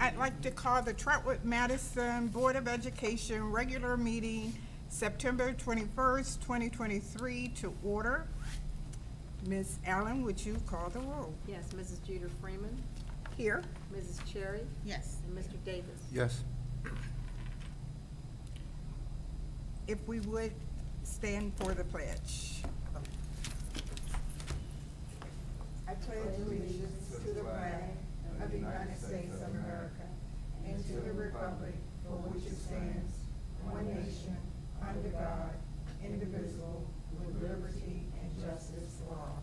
I'd like to call the Trotwood-Madison Board of Education regular meeting September 21st, 2023 to order. Ms. Allen, would you call the roll? Yes, Mrs. Jeter Freeman, Here. Mrs. Cherry, Yes. and Mr. Davis. Yes. If we would stand for the pledge. I pledge allegiance to the flag of the United States of America and to the republic for which it stands, one nation, under God, indivisible, with liberty and justice for all.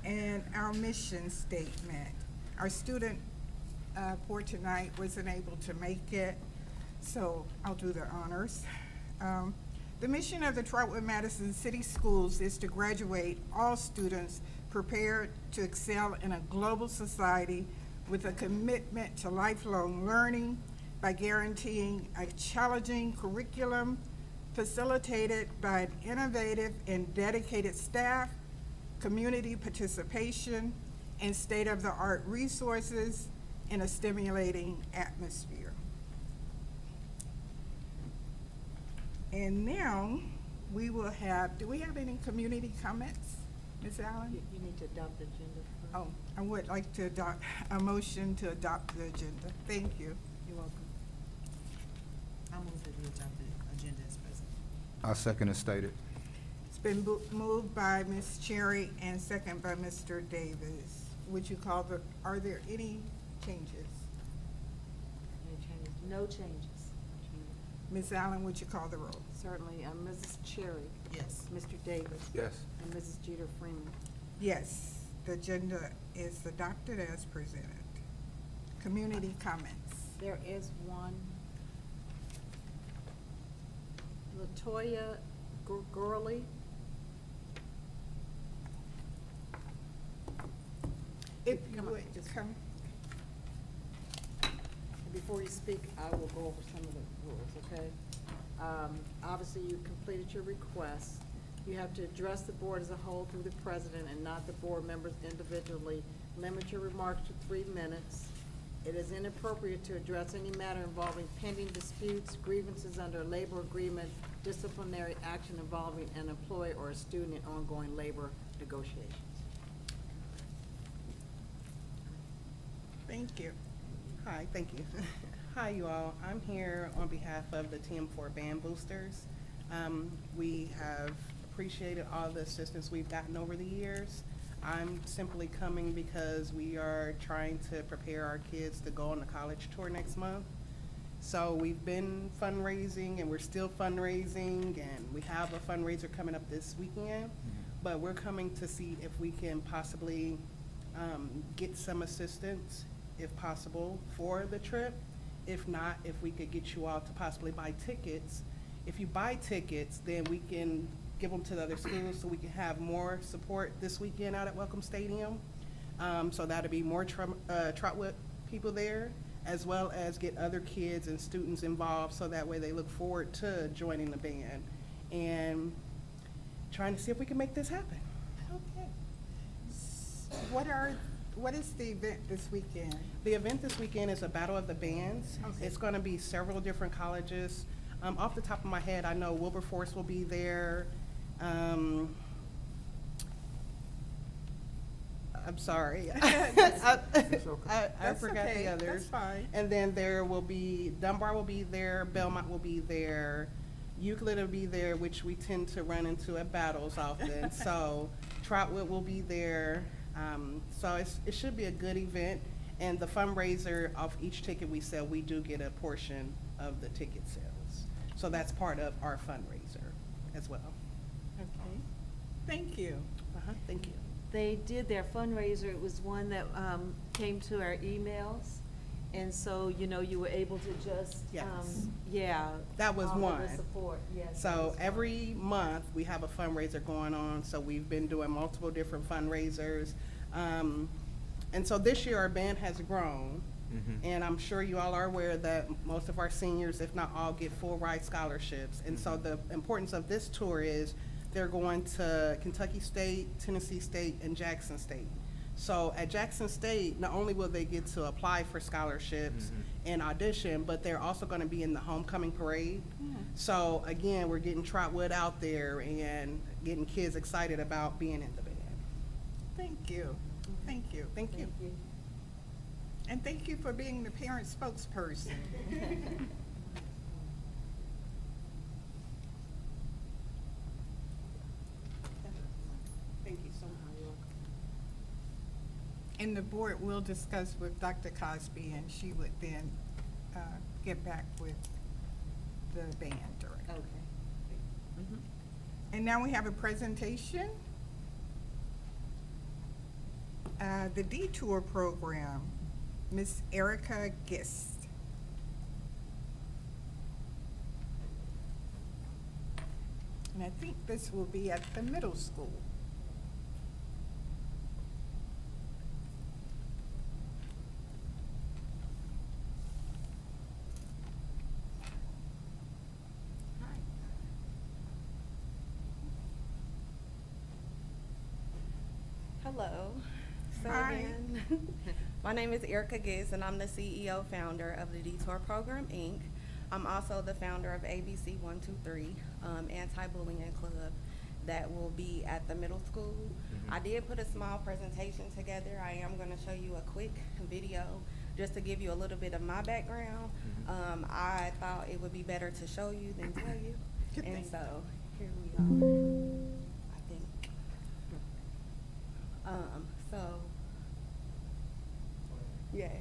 And our mission statement. Our student for tonight wasn't able to make it, so I'll do the honors. The mission of the Trotwood-Madison City Schools is to graduate all students prepared to excel in a global society with a commitment to lifelong learning by guaranteeing a challenging curriculum facilitated by an innovative and dedicated staff, community participation, and state-of-the-art resources in a stimulating atmosphere. And now we will have, do we have any community comments, Ms. Allen? You need to adopt the agenda first. Oh, I would like to adopt a motion to adopt the agenda. Thank you. You're welcome. I'll move that we adopt the agenda as presented. I second as stated. It's been moved by Ms. Cherry and second by Mr. Davis. Would you call the, are there any changes? Any changes? No changes. Ms. Allen, would you call the roll? Certainly, Mrs. Cherry, Yes. Mr. Davis, Yes. and Mrs. Jeter Freeman. Yes, the agenda is adopted as presented. Community comments. There is one. Latoya Gurley. If you Come on, would, just- come. Before you speak, I will go over some of the rules, okay? Obviously, you completed your request. You have to address the board as a whole through the president and not the board members individually. Limit your remarks to 3 minutes. It is inappropriate to address any matter involving pending disputes, grievances under a labor agreement, disciplinary action involving an employee or a student in ongoing labor negotiations. Thank you. Hi, thank you. Hi, you all. I'm here on behalf of the TM4 Band Boosters. We have appreciated all the assistance we've gotten over the years. I'm simply coming because we are trying to prepare our kids to go on the college tour next month. So we've been fundraising and we're still fundraising, and we have a fundraiser coming up this weekend. But we're coming to see if we can possibly get some assistance, if possible, for the trip. If not, if we could get you all to possibly buy tickets. If you buy tickets, then we can give them to the other schools so we can have more support this weekend out at Welcome Stadium. So that'll be more Trotwood people there, as well as get other kids and students involved, so that way they look forward to joining the band and trying to see if we can make this happen. Okay. What is the event this weekend? The event this weekend is a Battle of the Bands. Okay. It's gonna be several different colleges. Off the top of my head, I know Wilberforce will be there. I'm sorry. I That's forgot okay. the others. That's fine. And then there will be, Dunbar will be there, Belmont will be there, Euclid will be there, which we tend to run into at battles often. So Trotwood will be there. So it should be a good event. And the fundraiser of each ticket we sell, we do get a portion of the ticket sales. So that's part of our fundraiser as well. Okay. Thank you. Thank you. They did their fundraiser. It was one that came to our emails. And so, you know, you were able to just, Yes. yeah. That was offer the one. support, yes. that So was one. every month, we have a fundraiser going on, so we've been doing multiple different fundraisers. And so this year, our band has grown, and I'm sure you all are aware that most of our seniors, if not all, get full ride scholarships. And so the importance of this tour is they're going to Kentucky State, Tennessee State, and Jackson State. So at Jackson State, not only will they get to apply for scholarships and audition, but they're also going to be in the homecoming parade. So again, we're getting Trotwood out there and getting kids excited about being in the band. Thank you. Thank you. Thank you. And thank you for being the parent spokesperson. Thank you so much. And the board will discuss with Dr. Cosby, and she would then get back with the band director. Okay. And now we have a presentation. The Detour Program, Miss Erica Gist. And I think this will be at the middle school. Hello. So Hi. again, my name is Erica Giz, and I'm the CEO founder of the Detour Program, Inc. I'm also the founder of ABC 123, anti-bullying club that will be at the middle school. I did put a small presentation together. I am going to show you a quick video just to give you a little bit of my background. I thought it would be better to show you than tell you. Good And thing. so here we are, I think. So, yes.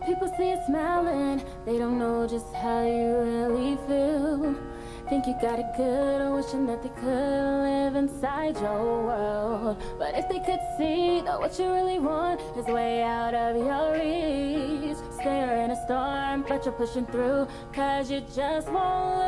People see you smiling, they don't know just how you really feel. Think you got it good, or wishing that they could live inside your world. But if they could see that what you really want is way out of your reach. Stare in a storm, but you're pushing through, 'cause you just won't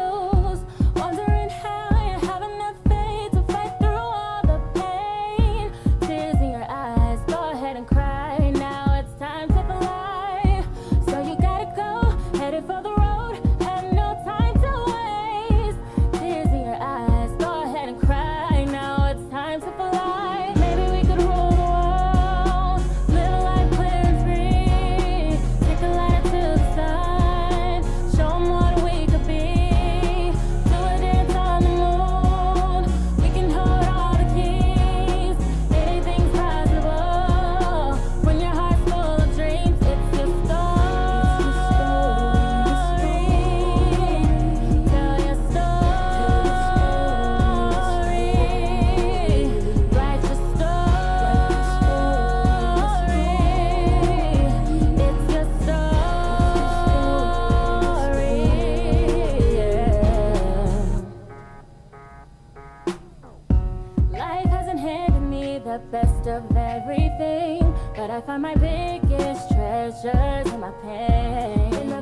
lose. Wondering how you have enough faith to fight through all the pain. Tears in your eyes, go ahead and cry. Now it's time to fly. So you gotta go, headed for the road, have no time to waste. Tears in your eyes, go ahead and cry. Now it's time to fly. Maybe we could rule the world, live a life clear and free. Take a ladder to the sun, show 'em what we could be. Do a dance on the moon, we can hold all the keys. Anything's possible when your heart's full of dreams. It's your story. Tell your story. Write your story. It's your story. Life hasn't handed me the best of everything, but I find my biggest treasures in my pain. Yeah.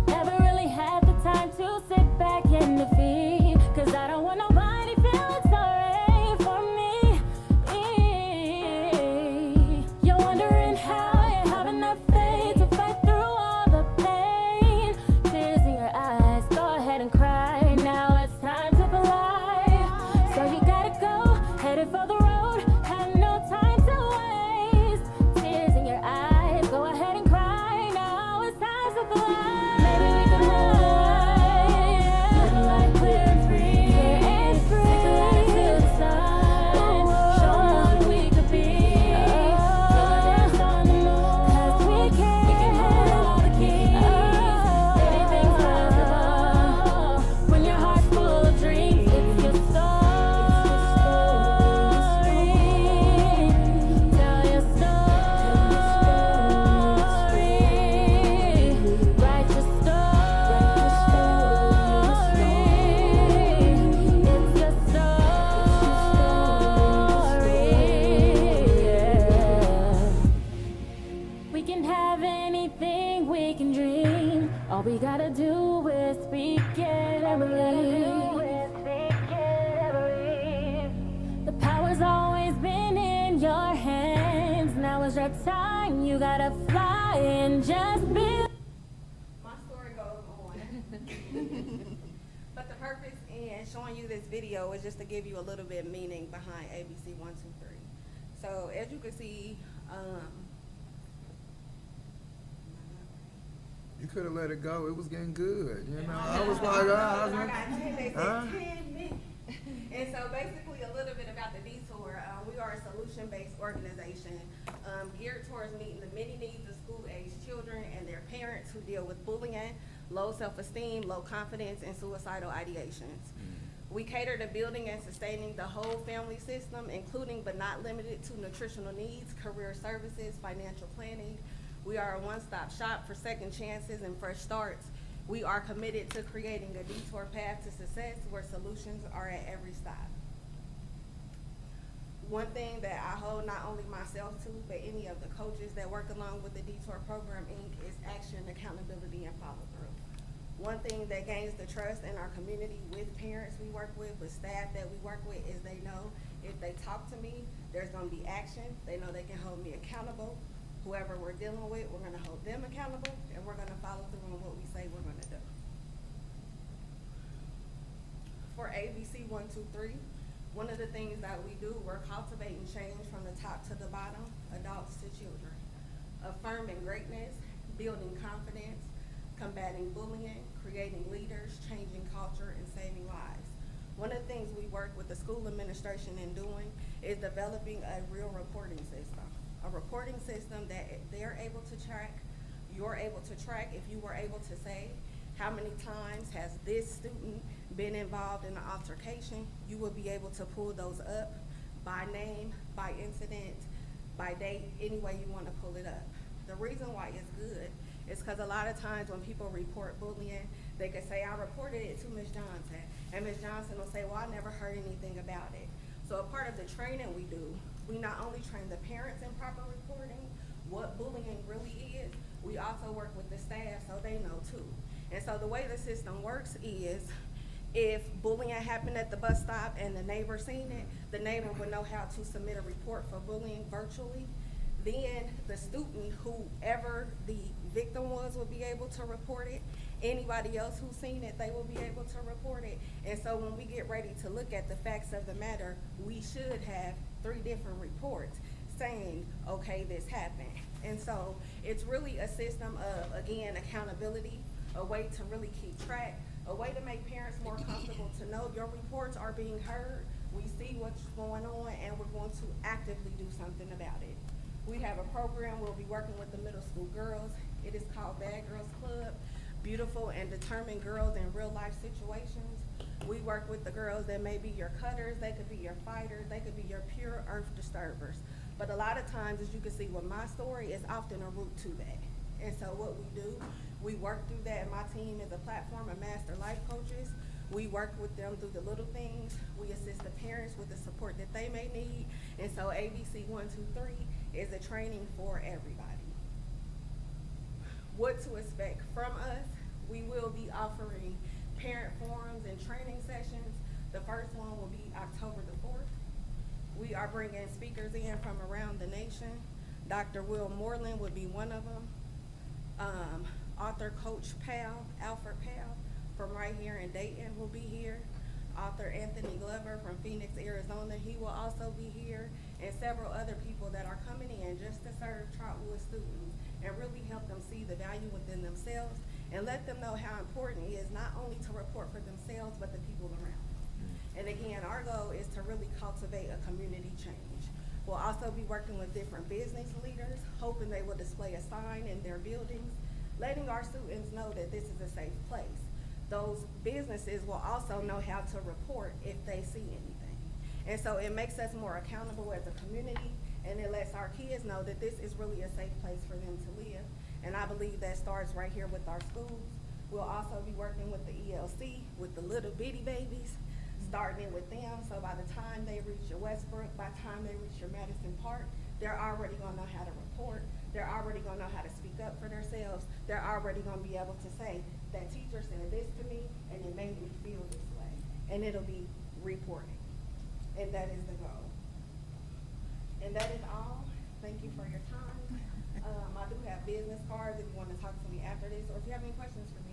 Never really had the time to sit back and defeat, 'cause I don't want nobody feeling sorry for me. You're wondering how you have enough faith to fight through all the pain. Tears in your eyes, go ahead and cry. Now it's time to fly. So you gotta go, headed for the road, have no time to waste. Tears in your eyes, go ahead and cry. Now it's time to fly. Maybe we can fly. Live a life clear and free. Take a ladder to the sun, show 'em what we could be. Do a dance on the moon, 'cause we can hold all the keys. Anything's possible when your heart's full of dreams. It's your story. Tell your story. Write your story. It's your story. We can have anything, we can dream. All we gotta do is speak it and believe. The power's always been in your hands. now is your time. You gotta fly and just be. My story goes on. But the purpose in showing you this video is just to give you a little bit meaning behind ABC 123. So as you can see, You could have let it go. It was getting good. You know, I was like, ah, I got 10, they said huh? 10 minutes. And so basically a little bit about the detour. We are a solution-based organization geared towards meeting the many needs of school-age children and their parents who deal with bullying, low self-esteem, low confidence, and suicidal ideations. We cater to building and sustaining the whole family system, including but not limited to nutritional needs, career services, financial planning. We are a one-stop shop for second chances and fresh starts. We are committed to creating a detour path to success where solutions are at every stop. One thing that I hold not only myself to, but any of the coaches that work along with the Detour Program, Inc. is action, accountability, and follow-through. One thing that gains the trust in our community with parents we work with staff that we work with, is they know if they talk to me, there's gonna be action. They know they can hold me accountable. Whoever we're dealing with, we're gonna hold them accountable, and we're gonna follow through on what we say we're gonna do. For ABC 123, one of the things that we do, we're cultivating change from the top to the bottom, adults to children. Affirming greatness, building confidence, combating bullying, creating leaders, changing culture, and saving lives. One of the things we work with the school administration in doing is developing a real reporting system. A reporting system that they're able to track, you're able to track. If you were able to say, how many times has this student been involved in an altercation, you will be able to pull those up by name, by incident, by date, any way you want to pull it up. The reason why it's good is because a lot of times when people report bullying, they could say, I reported it to Ms. Johnson, and Ms. Johnson will say, well, I never heard anything about it. So a part of the training we do, we not only train the parents in proper reporting, what bullying really is, we also work with the staff so they know too. And so the way the system works is, if bullying happened at the bus stop and the neighbor seen it, the neighbor would know how to submit a report for bullying virtually. Then the student, whoever the victim was, would be able to report it. Anybody else who's seen it, they will be able to report it. And so when we get ready to look at the facts of the matter, we should have 3 different reports saying, okay, this happened. And so it's really a system of, again, accountability, a way to really keep track, a way to make parents more comfortable to know your reports are being heard, we see what's going on, and we're going to actively do something about it. We have a program, we'll be working with the middle school girls. It is called Bad Girls Club, beautiful and determined girls in real life situations. We work with the girls that may be your cutters, they could be your fighters, they could be your pure earth disturbers. But a lot of times, as you can see with my story, it's often a route to that. And so what we do, we work through that. My team is a platform of master life coaches. We work with them through the little things. We assist the parents with the support that they may need. And so ABC 123 is a training for everybody. What to expect from us? We will be offering parent forums and training sessions. The first one will be October the 4th. We are bringing speakers in from around the nation. Dr. Will Moreland would be one of them. Author Coach Alfred Powell from right here in Dayton will be here. Author Anthony Glover from Phoenix, Arizona, he will also be here. And several other people that are coming in just to serve Trotwood students and really help them see the value within themselves and let them know how important it is not only to report for themselves, but the people around them. And again, our goal is to really cultivate a community change. We'll also be working with different business leaders, hoping they will display a sign in their buildings, letting our students know that this is a safe place. Those businesses will also know how to report if they see anything. And so it makes us more accountable as a community, and it lets our kids know that this is really a safe place for them to live. And I believe that starts right here with our schools. We'll also be working with the ELC, with the little bitty babies, starting it with them. So by the time they reach your Westbrook, by the time they reach your Madison Park, they're already gonna know how to report. They're already gonna know how to speak up for themselves. They're already gonna be able to say, that teacher said this to me, and it made me feel this way. And it'll be reporting. And that is the goal. And that is all. Thank you for for your time. I do have business cards if you want to talk to me after this, or if you have any questions for me.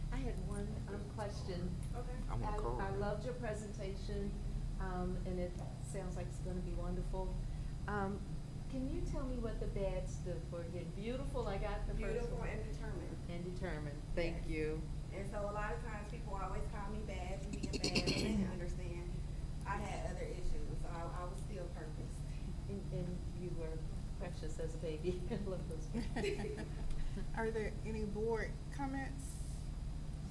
I had one question. Okay. I want to call. I loved your presentation, and it sounds like it's gonna be wonderful. Can you tell me what the badge stood for again? Beautiful, I got the first Beautiful one. and determined. And determined, thank Yes. you. And so a lot of times people always call me bad and being bad, and they didn't understand. I had other issues, so I was still purposed. And you were precious as a baby. I love those. Are there any board comments,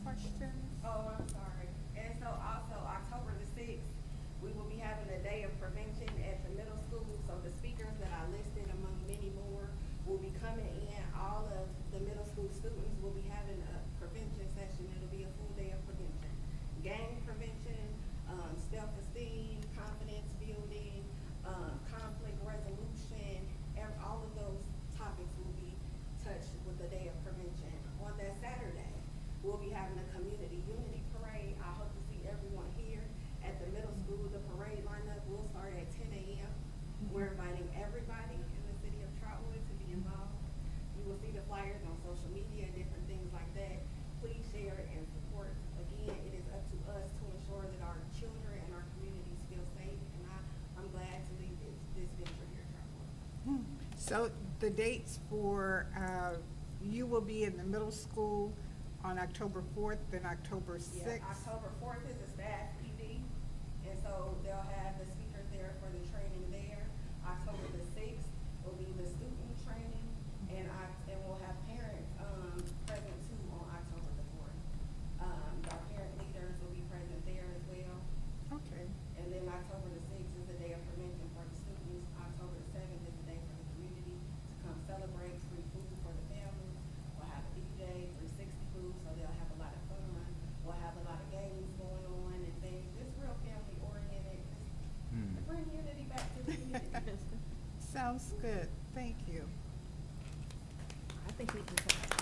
questions? Oh, I'm sorry. And so also October the 6th, we will be having a day of prevention at the middle school. So the speakers that I listed among many more will be coming in. All of the middle school students will be having a prevention session. It'll be a full day of prevention. Gang prevention, self-esteem, confidence building, conflict resolution, all of those topics will be touched with the day of prevention. On that Saturday, we'll be having a community unity parade. I hope to see everyone here at the middle school. The parade lineup will start at 10 a.m. We're inviting everybody in the city of Trotwood to be involved. You will see the flyers on social media and different things like that. Please share it and support. Again, it is up to us to ensure that our children and our communities feel safe, and I'm glad to lead this venture here at Trotwood. So the dates for, you will be in the middle school on October 4th and October 6th? Yeah, October 4th is a staff PD, and so they'll have the speakers there for the training there. October the 6th will be the student training, and we'll have parents, present too on October the 4th. Our parent leaders will be present there as well. Okay. And then October the 6th is the day of prevention for the students. October the 7th is the day for the community to come celebrate free food for the families. We'll have a DJ, 360 food, so they'll have a lot of fun. We'll have a lot of games going on and things, just real family oriented, just to bring unity back to the community. Sounds good. Thank you. I think we can talk.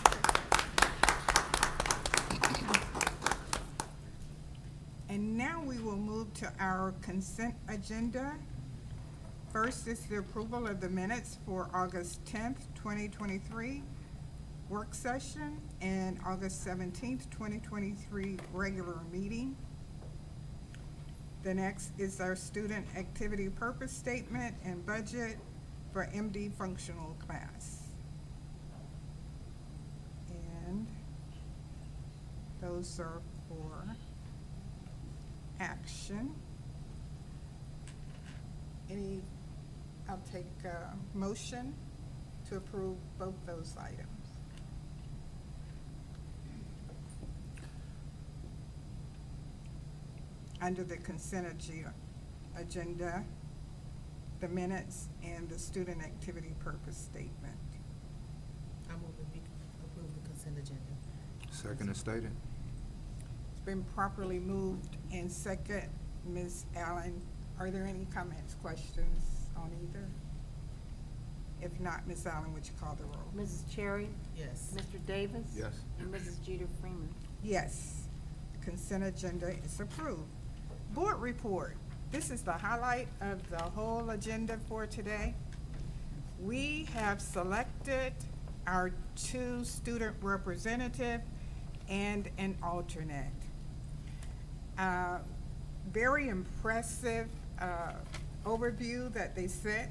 And now we will move to our consent agenda. First is the approval of the minutes for August 10th, 2023 work session and August 17th, 2023 regular meeting. The next is our student activity purpose statement and budget for MD functional class. And those are for action. I'll take a motion to approve both those items. Under the consent agenda, the minutes and the student activity purpose statement. I move that we approve the consent agenda. Second is stated. It's been properly moved and second. Ms. Allen, are there any comments, questions on either? If not, Ms. Allen, would you call the roll? Mrs. Cherry? Yes. Mr. Davis? Yes. And Mrs. Jeter Freeman? Yes, consent agenda is approved. Board report. This is the highlight of the whole agenda for today. We have selected our 2 student representative and an alternate. Very impressive overview that they sent.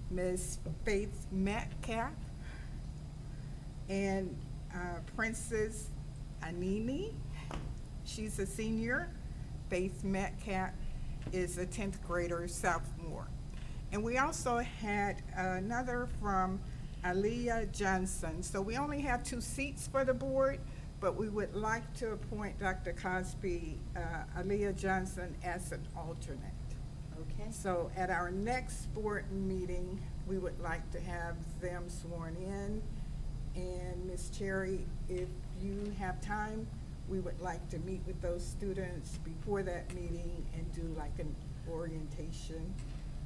Ms. Faith Metcalf and Princess Anini. She's a senior. Faith Metcalf is a 10th grader, sophomore. And we also had another from Aaliyah Johnson. So we only have 2 seats for the board, but we would like to appoint Dr. Cosby, Aaliyah Johnson as an alternate. Okay. So at our next board meeting, we would like to have them sworn in. And Ms. Cherry, if you have time, we would like to meet with those students before that meeting and do like an orientation.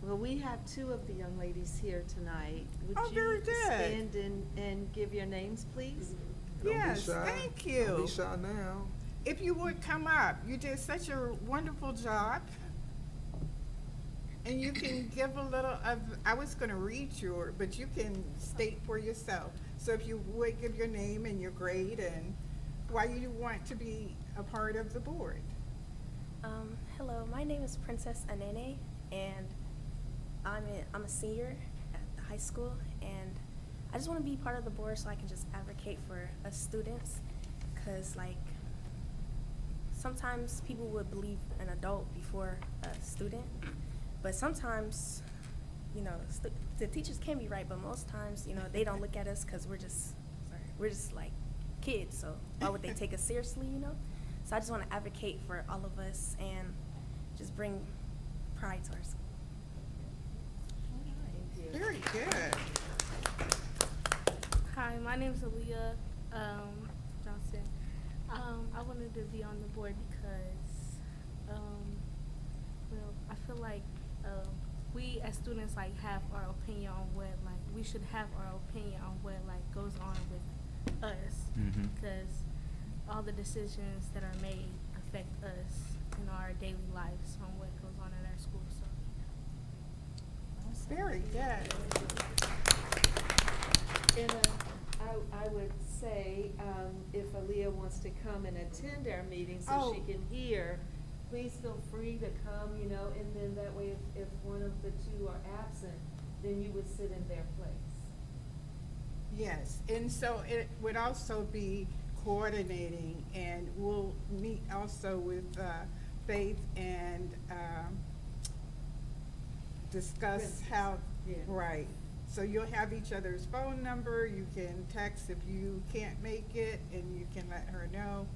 Well, we have 2 of the young ladies here tonight. Oh, very good. Would you stand and give your names, please? Don't be Yes, shy. thank you. Don't be shy now. If you would come up, you did such a wonderful job. And you can give a little of, I was gonna read but you can state for yourself. So if you would give your name and your grade and why you want to be a part of the board. Hello, my name is Princess Anene, and I'm a senior at the high school, and I just want to be part of the board so I can just advocate for us students, because like sometimes people would believe an adult before a student, but sometimes, you know, the teachers can be right, but most times, you know, they don't look at us because we're just like kids, so why would they take us seriously, you know? So I just want to advocate for all of us and just bring pride to our school. Very good. Hi, my name is Aaliyah Johnson. I wanted to be on the board because, well, I feel like we as students like have our opinion on what like we should have our opinion on what like goes on with us, because all the decisions that are made affect us in our daily lives on what goes on in our school. So. Very good. And I would say, if Aaliyah wants to come and attend our meeting so she can hear, please feel free to come, you know, and then that way if one of the two are absent, then you would sit in their place. Yes, and so it would also be coordinating, and we'll meet also with Faith and discuss Princess. how, Yeah. right. So you'll have each other's phone number, you can text if you can't make it, and you can let her know,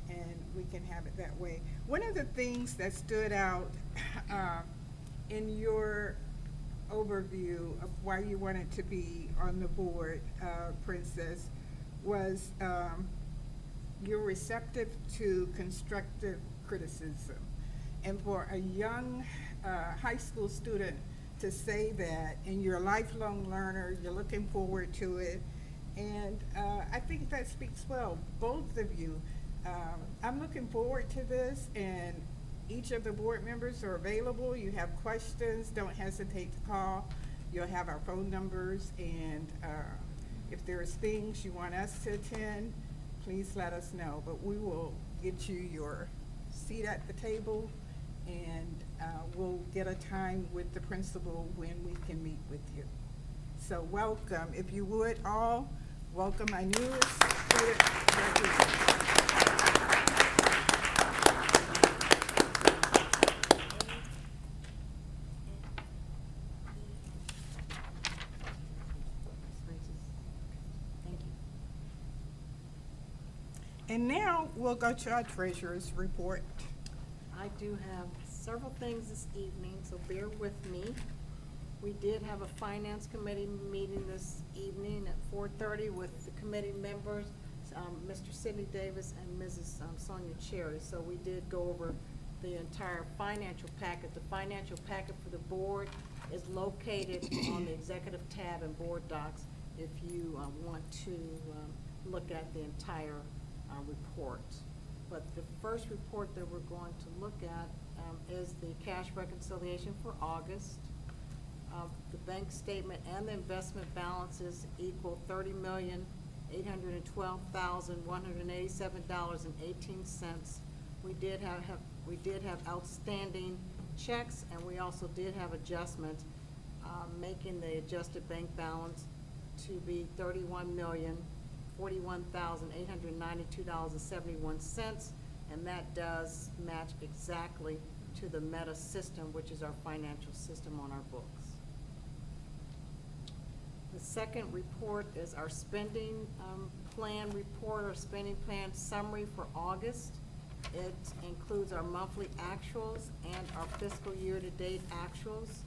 and we can have it that way. One of the things that stood out in your overview of why you wanted to be on the board, Princess, was you're receptive to constructive criticism. And for a young high school student to say that, and you're a lifelong learner, you're looking forward to it, and I think that speaks well, both of you. I'm looking forward to this, and each of the board members are available. You have questions, don't hesitate to call. You'll have our phone numbers, and if there's things you want us to attend, please let us know. But we will get you your seat at the table, and we'll get a time with the principal when we can meet with you. So welcome. If you would all, welcome my newest student representative. Thank you. And now we'll go to our treasurer's report. I do have several things this evening, so bear with me. We did have a finance committee meeting this evening at 4:30 with the committee members, Mr. Sidney Davis and Mrs. Sonia Cherry. So we did go over the entire financial packet. The financial packet for the board is located on the executive tab and board docs if you want to look at the entire report. But the first report that we're going to look at is the cash reconciliation for August. The bank statement and the investment balances equal $30,812,187.18. We did have outstanding checks, and we also did have adjustments, making the adjusted bank balance to be $31,041,892.71, and that does match exactly to the Meta system, which is our financial system on our books. The second report is our spending plan report, or spending plan summary for August. It includes our monthly actuals and our fiscal year-to-date actuals.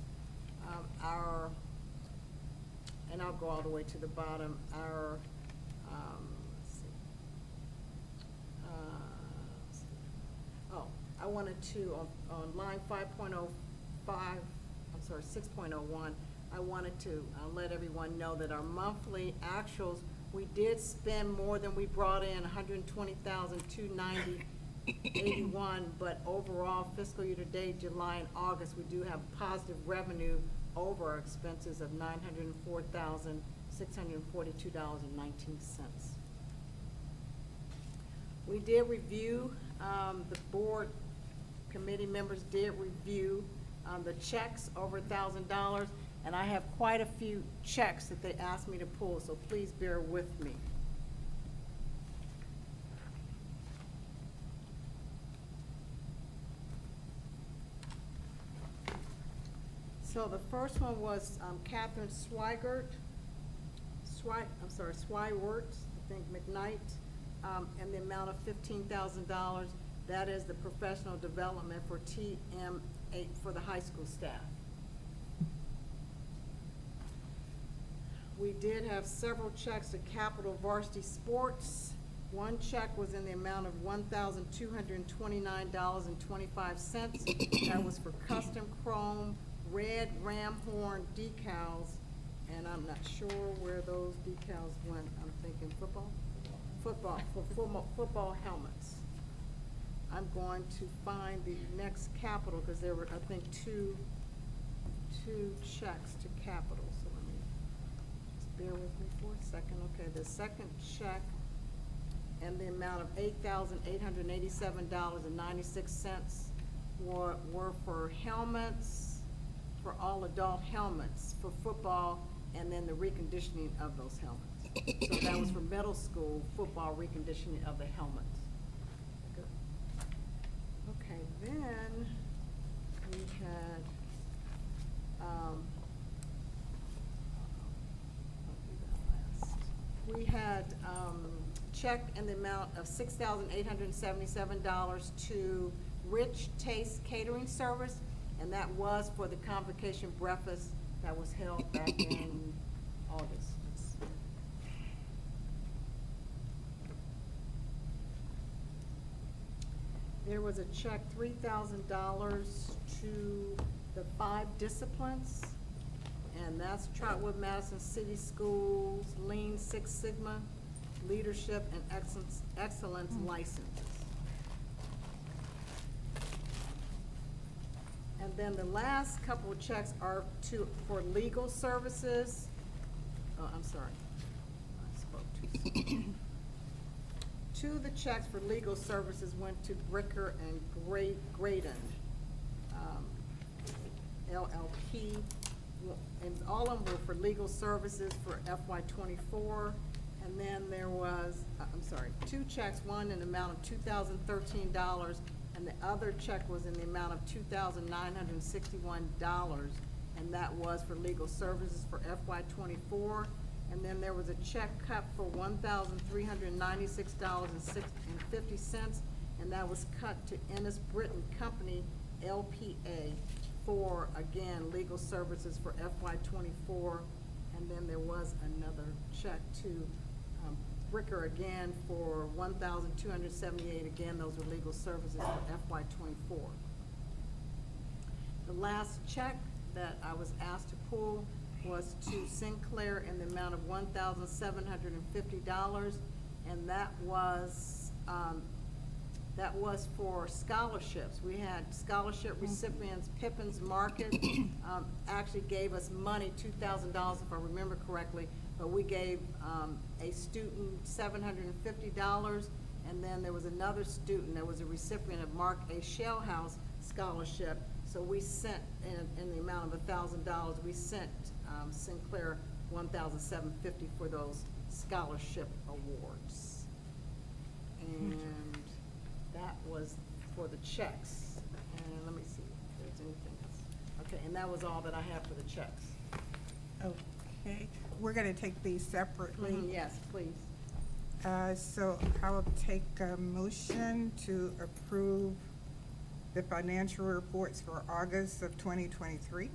And I'll go all the way to the bottom. Our, let's see. I wanted to, on line 5.05, I'm sorry, 6.01, I wanted to let everyone know that our monthly actuals, we did spend more than we brought in, $120,290 81, but overall fiscal year to date, July and August, we do have positive revenue over our expenses of $904,642.19. We did review, the board committee members did review the checks over $1,000, and I have quite a few checks that they asked me to pull, so please bear with me. So the first one was Catherine Swigert, Swigert, I think McKnight, and the amount of $15,000. That is the professional development for TM8 for the high school staff. We did have several checks to Capital Varsity Sports. One check was in the amount of $1,229.25. That was for custom chrome red ram horn decals, and I'm not sure where those decals went. I'm thinking football helmets. I'm going to find the next Capital, because there were, I think, two checks to Capital, so let me, just bear with me for a second. Okay, the second check and the amount of $8,887.96 were for helmets, for all adult helmets for football, and then the reconditioning of those helmets. So that was for middle school football reconditioning of the helmets. Good. Okay, then we had, I'll do that last. We had check in the amount of $6,877 to Rich Taste Catering Service, and that was for the convocation breakfast that was held back in August. There was a check, $3,000 to the 5 disciplines, and that's Trotwood-Madison City Schools, Lean Six Sigma, Leadership and Excellence licenses. And then the last couple of checks are for legal services. Oh, I'm sorry, I spoke too soon. Two of the checks for legal services went to Bricker and Graydon, LLP, and all of them were for legal services for FY '24. And then there was, I'm sorry, 2 checks, one in the amount of $2,013, and the other check was in the amount of $2,961, and that was for legal services for FY '24. And then there was a check cut for $1,396.50, and that was cut to Ennis Britton Company, LPA, for, again, legal services for FY '24. And then there was another check to Bricker again for $1,278. Again, those were legal services for FY '24. The last check that I was asked to pull was to Sinclair in the amount of $1,750, and that was for scholarships. We had scholarship recipients. Pippin's Market actually gave us money, $2,000 if I remember correctly, but we gave a student $750, and then there was another student that was a recipient of Mark A. Shellhouse scholarship. So we sent, in the amount of $1,000, we sent Sinclair $1,750 for those scholarship awards. And that was for the checks. And let me see if there's anything else. Okay, and that was all that I have for the checks. Okay, we're gonna take these separately. Yes, please. So I will take a motion to approve the financial reports for August of 2023.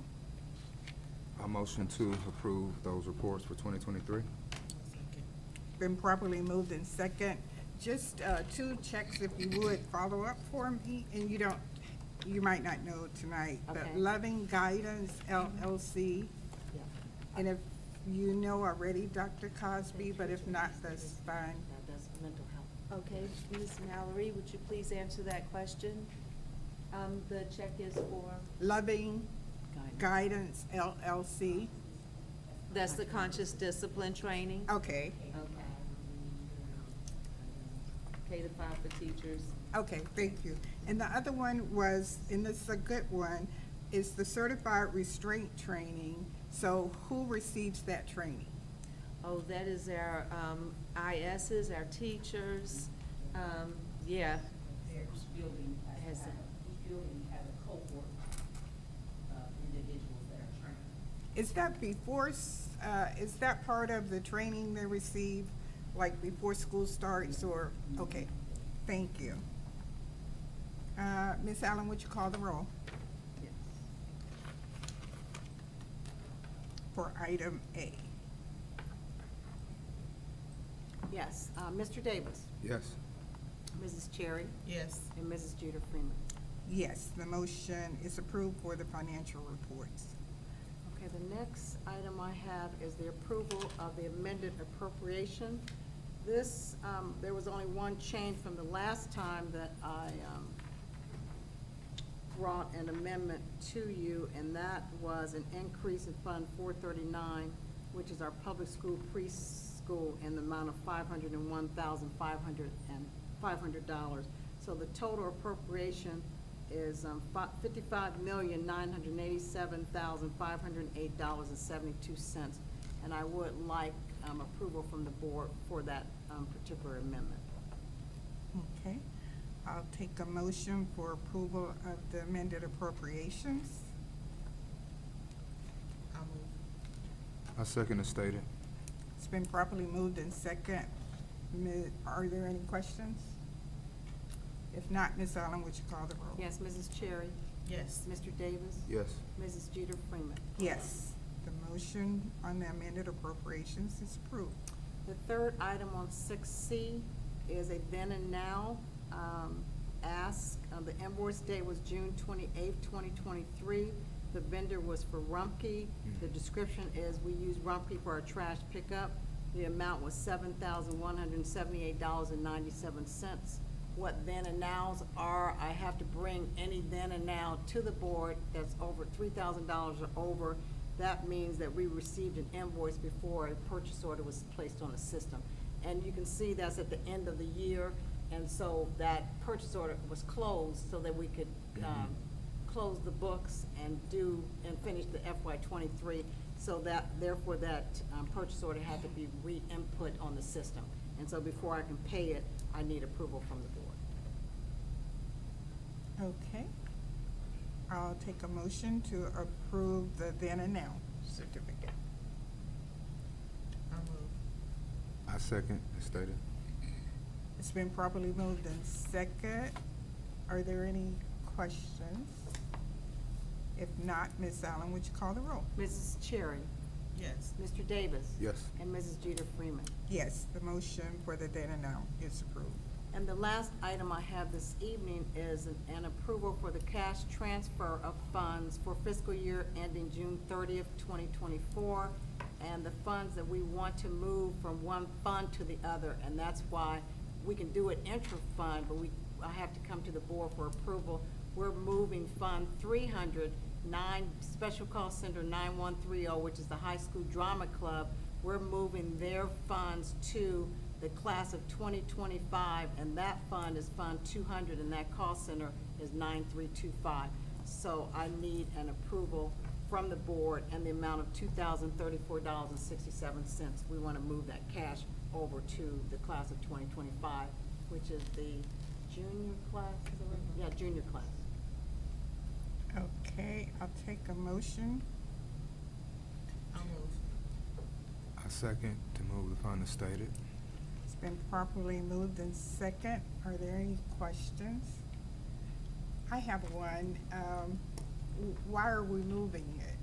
I motion to approve those reports for 2023. Been properly moved in second. Just 2 checks, if you would, follow up for me, and you might not know tonight, but Okay. Loving Guidance LLC, Yeah. and if you know already, Dr. Cosby, but if not, that's fine. That's mental health. Okay, Ms. Mallory, would you please answer that question? The check is for, Loving Guidance LLC. that's the conscious discipline training? Okay, Okay. K-5 for teachers. okay, thank you. And the other one was, and this is a good one, is the certified restraint training. So who receives that training? Oh, that is our, ISs, our teachers, yeah. Each building Has has, a- each building has a cohort of individuals that are trained. Is that before, is that part of the training they receive, like before school starts, or, okay, thank you. Ms. Allen, would you call the roll Yes. for item A? Yes, Mr. Davis, Yes. Mrs. Cherry, Yes. and Mrs. Jeter Freeman. Yes, the motion is approved for the financial reports. Okay, the next item I have is the approval of the amended appropriation. This, there was only one change from the last time that I brought an amendment to you, and that was an increase in Fund 439, which is our public school preschool, in the amount of $501,500. So the total appropriation is $55,987,508.72. And I would like approval from the board for that particular amendment. Okay, I'll take a motion for approval of the amended appropriations. I'll move. I second as stated. It's been properly moved in second. Are there any questions? If not, Ms. Allen, would you call the roll? Yes, Mrs. Cherry, Yes. Mr. Davis, Yes. Mrs. Jeter Freeman. Yes, the motion on the amended appropriations is approved. The third item on 6C is a then and now ask. The invoice date was June 28th, 2023. The vendor was for Rumpke. The description is we use Rumpke for our trash pickup. The amount was $7,178.97. What then and nows are, I have to bring any then and now to the board that's over $3,000 or over. That means that we received an invoice before a purchase order was placed on the system. And you can see that's at the end of the year, and so that purchase order was closed so that we could close the books and finish the FY '23. So that, therefore, that purchase order had to be re-input on the system. And so before I can pay it, I need approval from the board. Okay. I'll take a motion to approve the then and now certificate. I'll move. I second as stated. It's been properly moved in second. Are there any questions? If not, Ms. Allen, would you call the roll? Mrs. Cherry, Yes. Mr. Davis. Yes. And Mrs. Jeter Freeman. Yes, the motion for the then and now is approved. And the last item I have this evening is an approval for the cash transfer of funds for fiscal year ending June 30th, 2024. And the funds that we want to move from one fund to the other, and that's why we can do it intra-fund, but I have to come to the board for approval. We're moving Fund 309, Special Call Center 9130, which is the High School Drama Club. We're moving their funds to the class of 2025, and that fund is Fund 200, and that call center is 9325. So I need an approval from the board and the amount of $2,034.67. We want to move that cash over to the class of 2025, which is the junior class, is it right? Yeah, junior class. Okay, I'll take a motion. I'll move. I second to move the fund as stated. It's been properly moved in second. Are there any questions? I have one. Why are we moving it?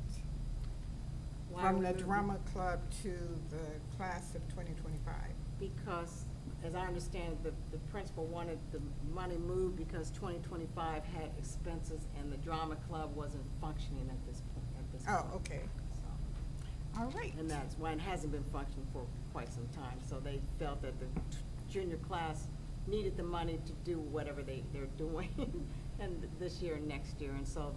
Why are From we the moving- drama club to the class of 2025? Because, as I understand, the principal wanted the money moved because 2025 had expenses and the drama club wasn't functioning at this point. Oh, okay. So, All right. and that's why it hasn't been functioning for quite some time. So they felt that the junior class needed the money to do whatever they're doing, and this year and next year, and so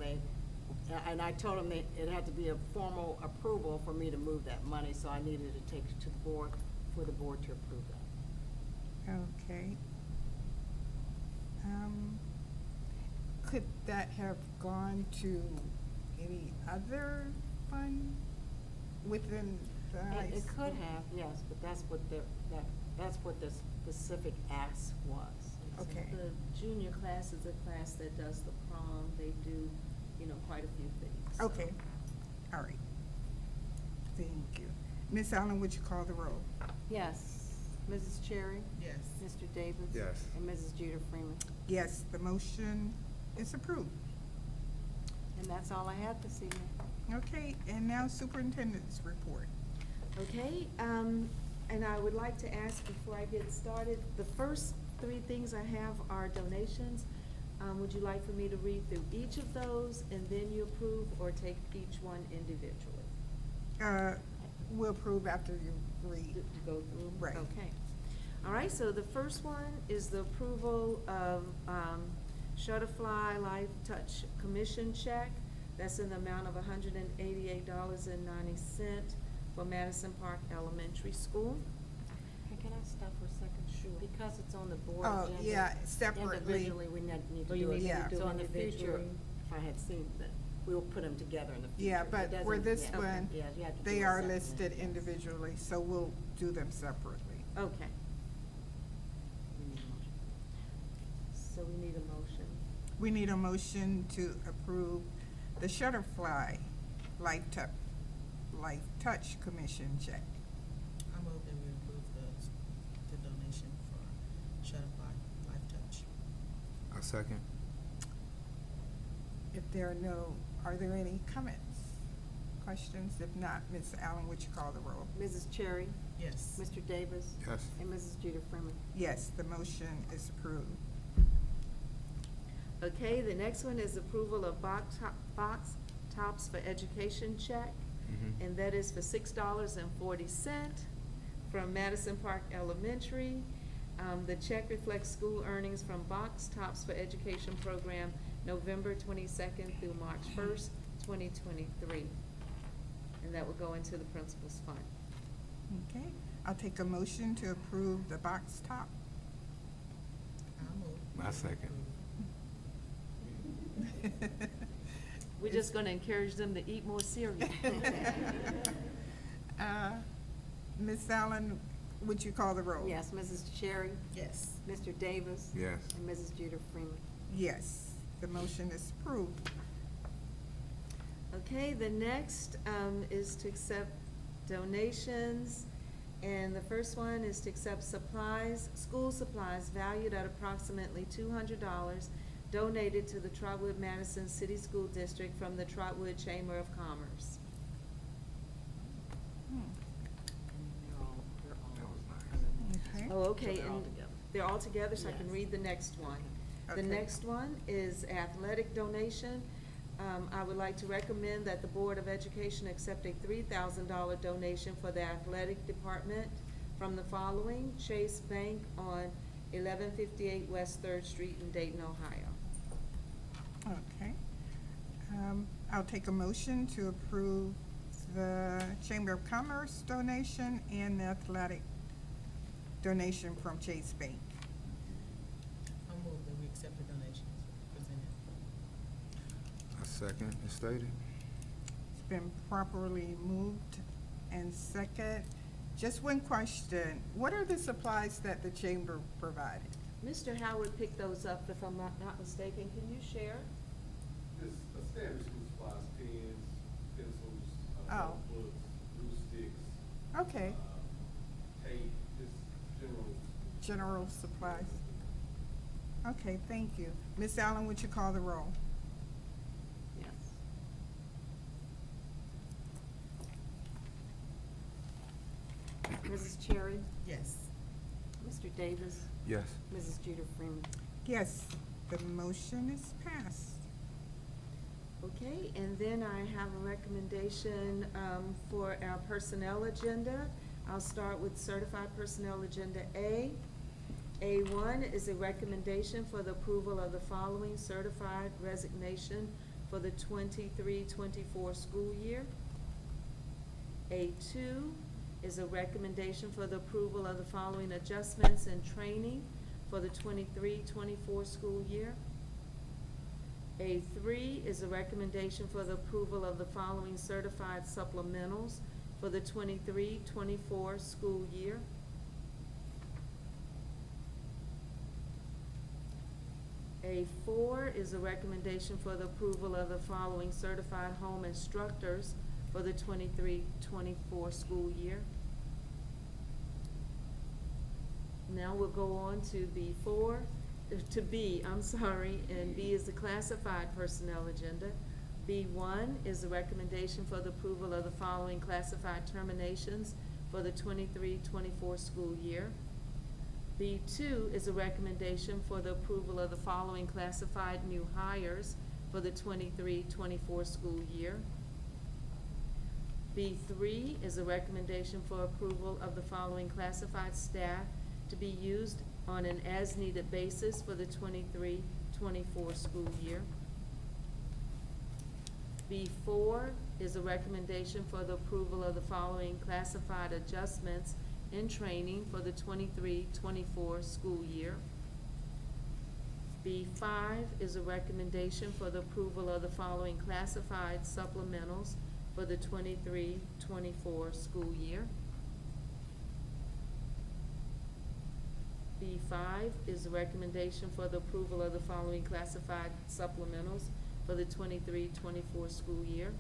and I told them that it had to be a formal approval for me to move that money, so I needed to take it to the board, for the board to approve that. Okay. Could that have gone to any other fund within the high It school? could have, yes, but that's what the specific ask was. Okay. The junior class is a class that does the prom, they do, quite a few things. so. Okay, all right. Thank you. Ms. Allen, would you call the roll? Yes. Mrs. Cherry? Yes. Mr. Davis? Yes. And Mrs. Jeter Freeman. Yes, the motion is approved. And that's all I had this evening. Okay, and now superintendent's report. Okay, and I would like to ask before I get started, the first three things I have are donations. Would you like for me to read through each of those and then you approve, or take each one individually? We'll approve after you read. To go through? Right. Okay. All right, so the first one is the approval of Shutterfly Life Touch Commission check. That's in the amount of $188.90 for Madison Park Elementary School. Hey, can I stop for a second? Sure. Because it's on the board Oh, agenda. yeah, separately. Individually, we need to Oh, you do it. need me to do So in the future, individually? if I had seen that, we'll put them together in the future. Yeah, It but for doesn't- this yeah, okay. one, Yeah, you have to do they it are separately. listed Yes. individually, so we'll do them separately. Okay, We need a motion. so we need a motion. We need a motion to approve the Shutterfly Life Touch Commission check. I move that we approve the donation for Shutterfly Life Touch. A second. If there are there any comments, questions? If not, Ms. Allen, would you call the roll? Mrs. Cherry? Yes. Mr. Davis? Yes. And Mrs. Jeter Freeman. Yes, the motion is approved. Okay, the next one is approval of box tops for education check, Mhm. and that is for $6.40 from Madison Park Elementary. The check reflects school earnings from box tops for education program November 22nd through March 1st, 2023. And that will go into the principal's fund. Okay, I'll take a motion to approve the box top. I move. I second. We're just gonna encourage them to eat more cereal. Ms. Allen, would you call the roll? Yes, Mrs. Cherry? Yes. Mr. Davis? Yes. And Mrs. Jeter Freeman. Yes, the motion is approved. Okay, the next is to accept donations, and the first one is to accept supplies, school supplies valued at approximately $200 donated to the Trotwood-Madison City School District from the Trotwood Chamber of Commerce. They're all. That was nice. Okay. Oh, okay, So they're all and together. they're all together, so I can Yes. read the next one. The Okay. next one is athletic donation. I would like to recommend that the Board of Education accept a $3,000 donation for the athletic department from the following: Chase Bank on 1158 West 3rd Street in Dayton, Ohio. Okay. I'll take a motion to approve the Chamber of Commerce donation and the athletic donation from Chase Bank. I move that we accept the donations presented. A second is stated. It's been properly moved and second. Just one question. What are the supplies that the chamber provided? Mr. Howard picked those up, if I'm not mistaken. Can you share? Just a standard school supplies, pens, pencils, Oh. notebooks, glue sticks, Okay, tape, just general. general supplies. Okay, thank you. Ms. Allen, would you call the roll? Yes. Mrs. Cherry? Yes. Mr. Davis? Yes. Mrs. Jeter Freeman. Yes, the motion is passed. Okay, and then I have a recommendation for our personnel agenda. I'll start with certified personnel agenda A. A1 is a recommendation for the approval of the following certified resignation for the 23-24 school year. A2 is a recommendation for the approval of the following adjustments and training for the 23-24 school year. A3 is a recommendation for the approval of the following certified supplementals for the 23-24 school year. A4 is a recommendation for the approval of the following certified home instructors for the 23-24 school year. Now we'll go on to B, and B is the classified personnel agenda. B1 is the recommendation for the approval of the following classified terminations for the 23-24 school year. B2 is a recommendation for the approval of the following classified new hires for the 23-24 school year. B3 is a recommendation for approval of the following classified staff to be used on an as-needed basis for the 23-24 school year. B4 is a recommendation for the approval of the following classified adjustments in training for the 23-24 school year. B5 is a recommendation for the approval of the following classified supplementals for the 23-24 school year. B5 is a recommendation for the approval of the following classified supplementals for the 23-24 school year.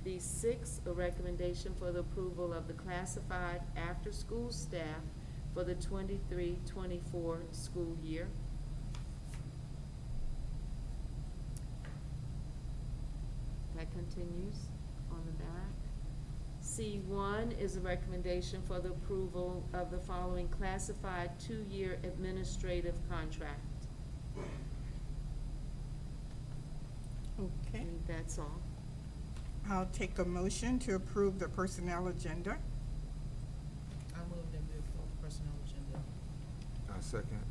B6, a recommendation for the approval of the classified after-school staff for the 23-24 school year. That continues on the back. C1 is a recommendation for the approval of the following classified 2-year administrative contract. Okay, And that's all. I'll take a motion to approve the personnel agenda. I move that we approve the personnel agenda. I second.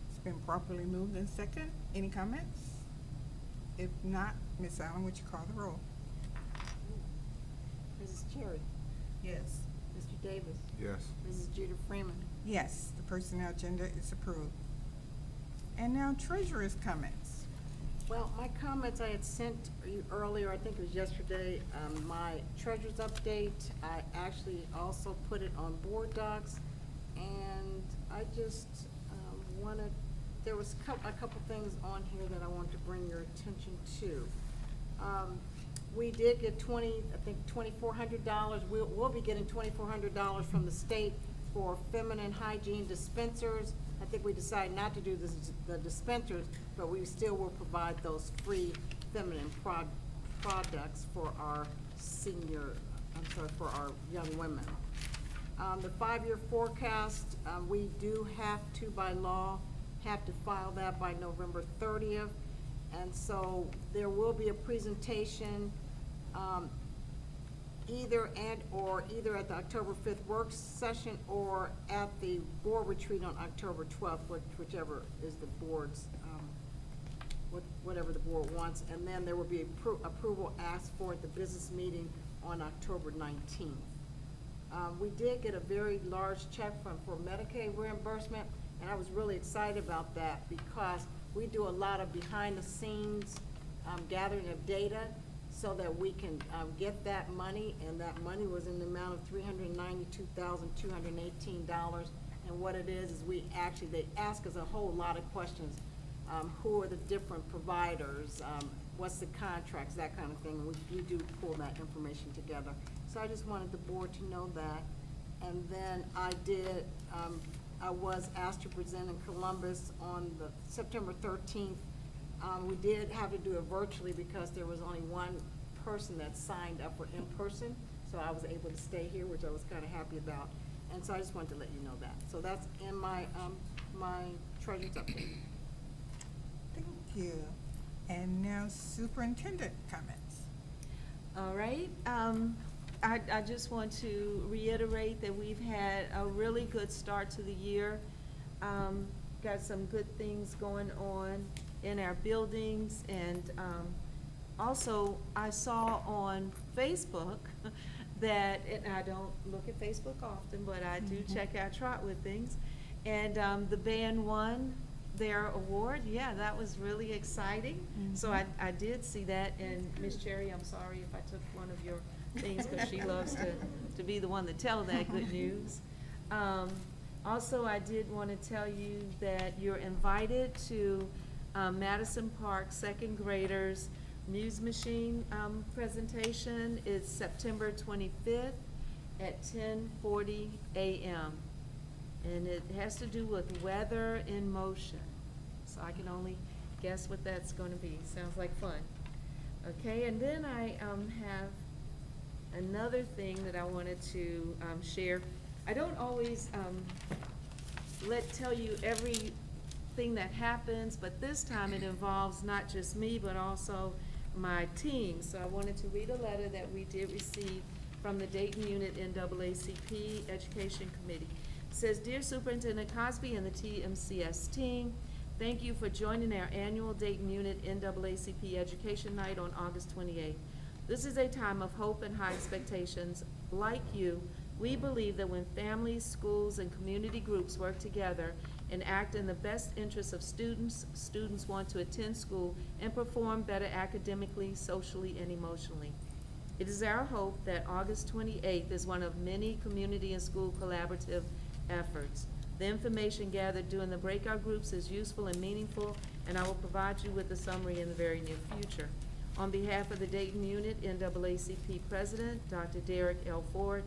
It's been properly moved and second. Any comments? If not, Ms. Allen, would you call the roll? Mrs. Cherry? Yes. Mr. Davis? Yes. Mrs. Jeter Freeman? Yes, the personnel agenda is approved. And now treasurer's comments. Well, my comments I had sent you earlier, I think it was yesterday, my treasurer's update. I actually also put it on board docs, and I just wanted, there was a couple things on here that I wanted to bring your attention to. We did get $2,400. We'll be getting $2,400 from the state for feminine hygiene dispensers. I think we decided not to do the dispensers, but we still will provide those free feminine products for our for our young women. The 5-year forecast, we do have to, by law, have to file that by November 30th. And so there will be a presentation either at the October 5th work session or at the board retreat on October 12th, whichever is the board's, whatever the board wants. And then there will be approval asked for at the business meeting on October 19th. We did get a very large check for Medicaid reimbursement, and I was really excited about that because we do a lot of behind-the-scenes gathering of data so that we can get that money, and that money was in the amount of $392,218. And what it is they ask us a whole lot of questions. Who are the different providers? What's the contracts, that kind of thing. And we do pull that information together. So I just wanted the board to know that. And then I was asked to present in Columbus on the September 13th. We did have to do it virtually because there was only one person that signed up for in-person, so I was able to stay here, which I was kind of happy about. And so I just wanted to let you know that. So that's in my my treasurer's update. Thank you. And now superintendent comments. All right, I just want to reiterate that we've had a really good start to the year. got some good things going on in our buildings, and also I saw on Facebook that, and I don't look at Facebook often, but I do check out Trotwood things, and the band won their award. Yeah, that was really exciting. So I did see that, and Miss Cherry, I'm sorry if I took one of your things, because she loves to be the one to tell that good news. Also, I did want to tell you that you're invited to Madison Park second graders Muse Machine presentation. It's September 25th at 10:40 a.m. And it has to do with weather in motion. So I can only guess what that's going to be. Sounds like fun. Okay, and then I have another thing that I wanted to share. I don't always tell you everything that happens, but this time it involves not just me, but also my team. So I wanted to read a letter that we did receive from the Dayton Unit NAACP Education Committee. It says, "Dear Superintendent Cosby and the TMCS team, thank you for joining our annual Dayton Unit NAACP Education Night on August 28th. This is a time of hope and high expectations. Like you, we believe that when families, schools, and community groups work together and act in the best interests of students, students want to attend school and perform better academically, socially, and emotionally. It is our hope that August 28th is one of many community and school collaborative efforts. The information gathered during the breakout groups is useful and meaningful, and I will provide you with a summary in the very near future. On behalf of the Dayton Unit NAACP President, Dr. Derek L. Ford,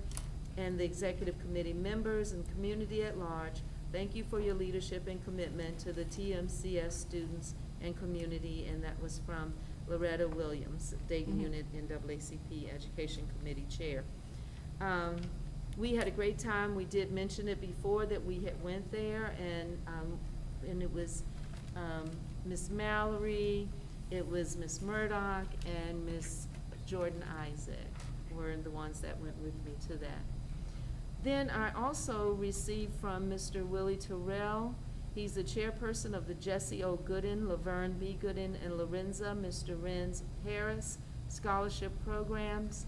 and the Executive Committee members and community at large, thank you for your leadership and commitment to the TMCS students and community, and that was from Loretta Williams, Dayton Unit NAACP Education Committee Chair. We had a great time. We did mention it before that we had went there, and it was Miss Mallory, it was Miss Murdoch, and Miss Jordan Isaac were the ones that went with me to that. Then I also received from Mr. Willie Terrell. He's the chairperson of the Jesse O. Gooden, Laverne B. Gooden, and Lorenza, Mr. Renz Harris Scholarship Programs.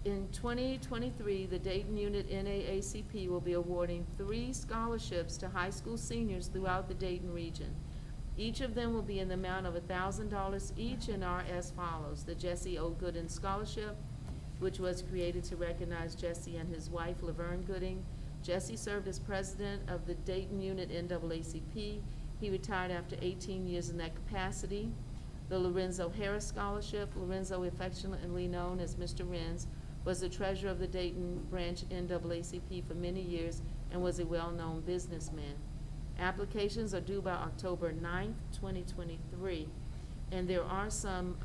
In 2023, the Dayton Unit NAACP will be awarding 3 scholarships to high school seniors throughout the Dayton region. Each of them will be in the amount of $1,000 each and are as follows. The Jesse O. Gooden Scholarship, which was created to recognize Jesse and his wife, Laverne Gooding. Jesse served as president of the Dayton Unit NAACP. He retired after 18 years in that capacity. The Lorenzo Harris Scholarship, Lorenzo, affectionately known as Mr. Renz, was the treasurer of the Dayton branch NAACP for many years and was a well-known businessman. Applications are due by October 9th, 2023. And there are some,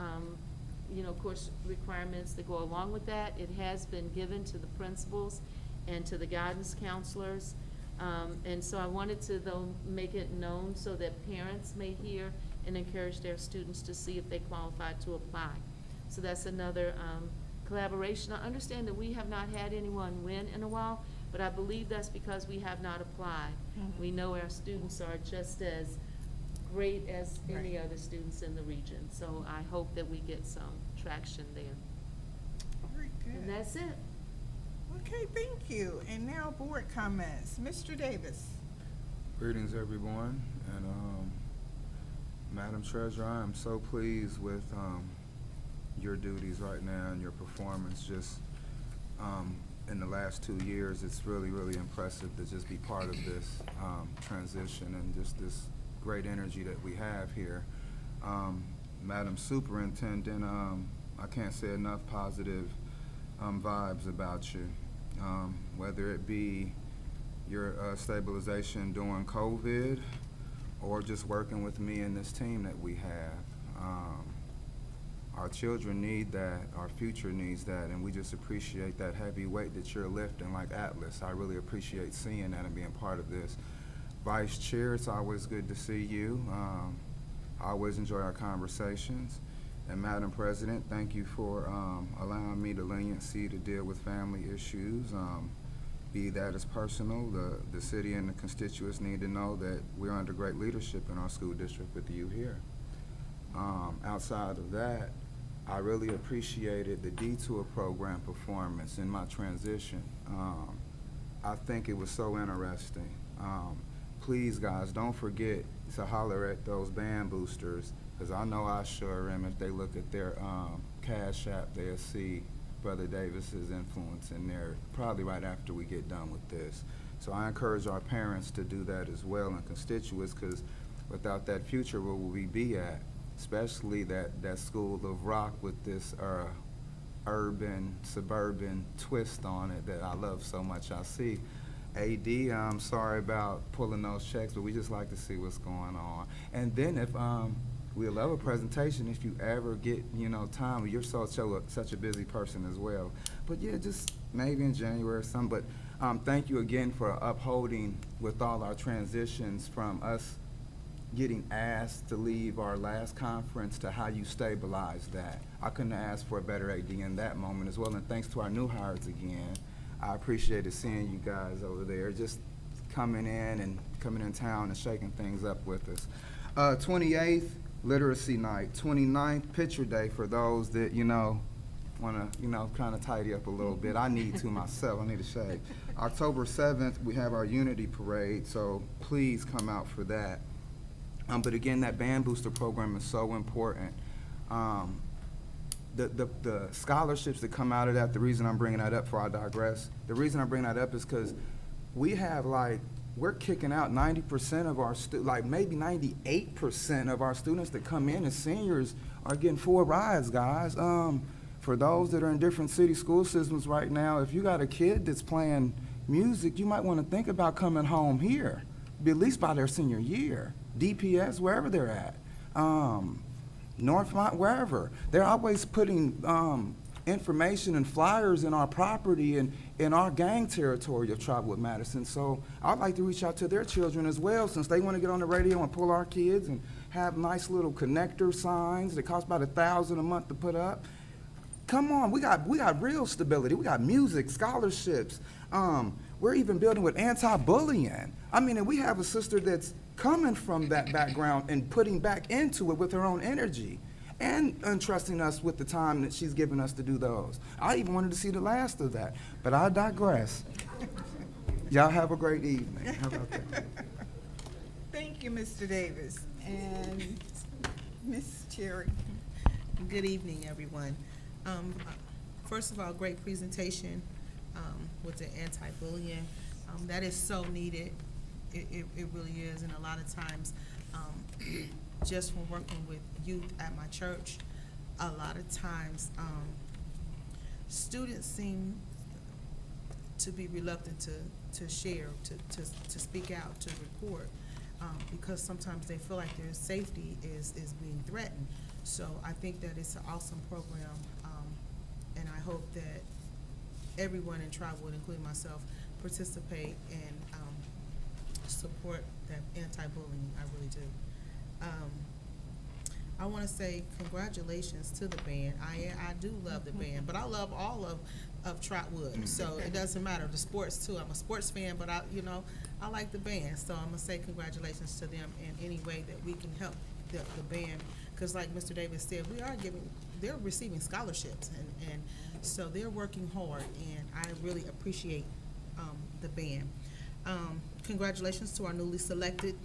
of course, requirements that go along with that. It has been given to the principals and to the guidance counselors. And so I wanted to, though, make it known so that parents may hear and encourage their students to see if they qualify to apply. So that's another collaboration. I understand that we have not had anyone win in a while, but I believe that's because we have not applied. We know our students are just as great as any other students in the region. So I hope that we get some traction there. Very good. And that's it. Okay, thank you. And now board comments. Mr. Davis. Greetings, everyone, and Madam Treasurer, I am so pleased with your duties right now and your performance. Just in the last 2 years, it's really, really impressive to just be part of this transition and just this great energy that we have here. Madam Superintendent, I can't say enough positive vibes about you, whether it be your stabilization during COVID or just working with me and this team that we have. Our children need that, our future needs that, and we just appreciate that heavy weight that you're lifting like Atlas. I really appreciate seeing that and being part of this. Vice Chair, it's always good to see you. I always enjoy our conversations. And Madam President, thank you for allowing me the leniency to deal with family issues. be that as personal. The city and the constituents need to know that we're under great leadership in our school district with you here. Outside of that, I really appreciated the detour program performance in my transition. I think it was so interesting. Please, guys, don't forget to holler at those band boosters, because I know I sure am. If they look at their Cash App, they'll see Brother Davis's influence in there, probably right after we get done with this. So I encourage our parents to do that as well, and constituents, because without that future, where will we be at? Especially that school of rock with this urban, suburban twist on it that I love so much. I see. AD, I'm sorry about pulling those checks, but we just like to see what's going on. And then if we'd love a presentation if you ever get, time. You're such a busy person as well. But yeah, just maybe in January or something. But thank you again for upholding with all our transitions from us getting asked to leave our last conference to how you stabilize that. I couldn't have asked for a better AD in that moment as well. And thanks to our new hires again. I appreciated seeing you guys over there, just coming in town and shaking things up with us. 28th, Literacy Night. 29th, Picture Day for those that, want to, kind of tidy up a little bit. I need to myself. I need to shave. October 7th, we have our Unity Parade, so please come out for that. But again, that Band Booster program is so important. The scholarships that come out of that, the reason I'm bringing that up before I digress, the reason I'm bringing that up is because we have we're kicking out 90% of our maybe 98% of our students that come in as seniors are getting full rides, guys. For those that are in different city school systems right now, if you got a kid that's playing music, you might want to think about coming home here, at least by their senior year. DPS, wherever they're at. Northmont, wherever. They're always putting information and flyers in our property and in our gang territory of Trotwood-Madison. So I'd like to reach out to their children as well, since they want to get on the radio and pull our kids and have nice little connector signs that cost about $1,000 a month to put up. Come on, we got real stability. We got music, scholarships. We're even building with anti-bullying. I mean, and we have a sister that's coming from that background and putting back into it with her own energy and entrusting us with the time that she's given us to do those. I even wanted to see the last of that, but I digress. Y'all have a great evening. How about that? Thank you, Mr. Davis. And Ms. Cherry. Good evening, everyone. First of all, great presentation with the anti-bullying. That is so needed. It really is, and a lot of times, just from working with youth at my church, a lot of times, students seem to be reluctant to share, to speak out, to report, because sometimes they feel like their safety is being threatened. So I think that it's an awesome program, and I hope that everyone in Trotwood, including myself, participate and support that anti-bullying. I really do. I want to say congratulations to the band. I do love the band, but I love all of Trotwood. So it doesn't matter. The sports too. I'm a sports fan, but I like the band. So I'm gonna say congratulations to them in any way that we can help the band. Because like Mr. Davis said, they're receiving scholarships, and so they're working hard, and I really appreciate the band. Congratulations to our newly selected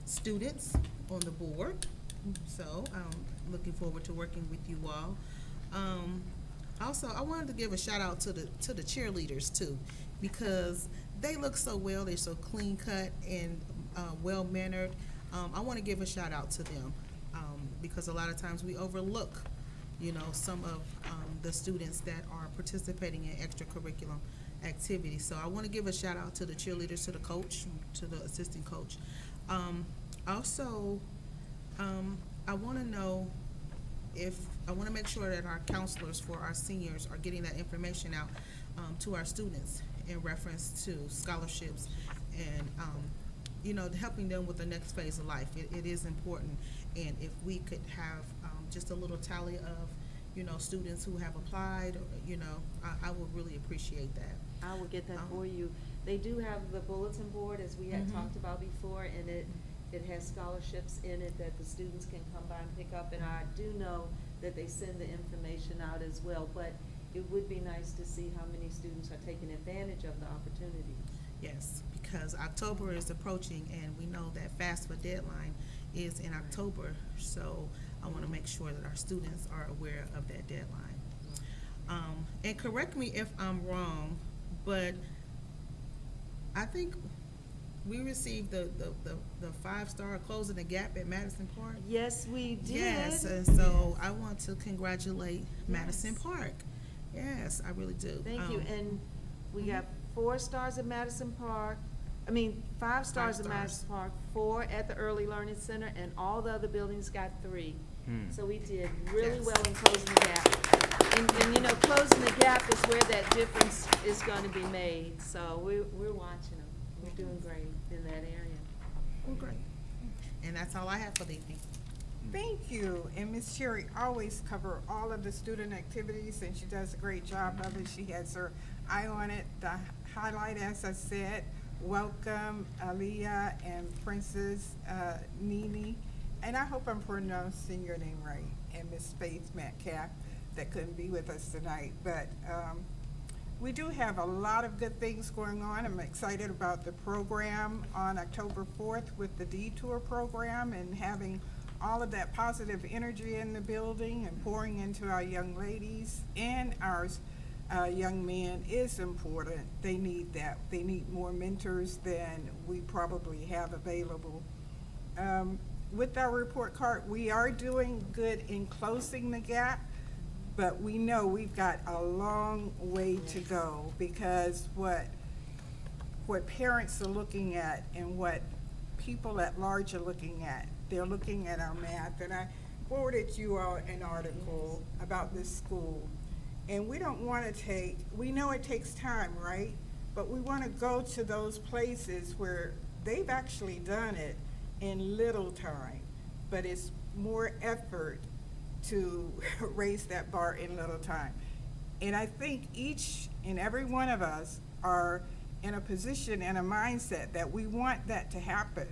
students on the board. So looking forward to working with you all. Also, I wanted to give a shout out to the cheerleaders too, because they look so well. They're so clean cut and well mannered. I want to give a shout out to them because a lot of times we overlook, some of the students that are participating in extracurricular activities. So I want to give a shout out to the cheerleaders, to the coach, to the assistant coach. Also, I want to make sure that our counselors for our seniors are getting that information out to our students in reference to scholarships and helping them with the next phase of life. It is important, and if we could have just a little tally of you know, students who have applied, or, you know, I would really appreciate that. I will get that for you. They do have the bulletin board, as we had talked about before, and it has scholarships in it that the students can come by and pick up, and I do know that they send the information out as well, but it would be nice to see how many students are taking advantage of the opportunity. Yes, because October is approaching, and we know that FAFSA deadline is in October, so I want to make sure that our students are aware of that deadline. And correct me if I'm wrong, but I think we received the 5-star Closing the Gap at Madison Park. Yes, we did. Yes, and so I want to congratulate Madison Park. Yes, I really do. Thank you, and we got 4 stars at Madison Park, 5 stars at Madison Park, 4 at the Early Learning Center, and all the other buildings got 3. So we did really Yes. well in closing the gap. And you know, closing the gap is where that difference is gonna be made, so we're watching them. We're doing great in that area. Well, great. And that's all I have for the evening. Thank you. And Ms. Cherry always cover all of the student activities, and she does a great job of it. She has her eye on it. The highlight, as I said, welcome Aaliyah and Princess Nini. And I hope I'm pronouncing your name right. And Miss Faith Metcalf, that couldn't be with us tonight. But we do have a lot of good things going on. I'm excited about the program on October 4th with the Detour program, and having all of that positive energy in the building and pouring into our young ladies and our young men is important. They need that. They need more mentors than we probably have available. With our report card, we are doing good in closing the gap, but we know we've got a long way to go, because what parents are looking at and what people at large are looking at, they're looking at our math. And I forwarded you all an article about this school. And we don't want to we know it takes time, right? But we want to go to those places where they've actually done it in little time, but it's more effort to raise that bar in little time. And I think each and every one of us are in a position and a mindset that we want that to happen,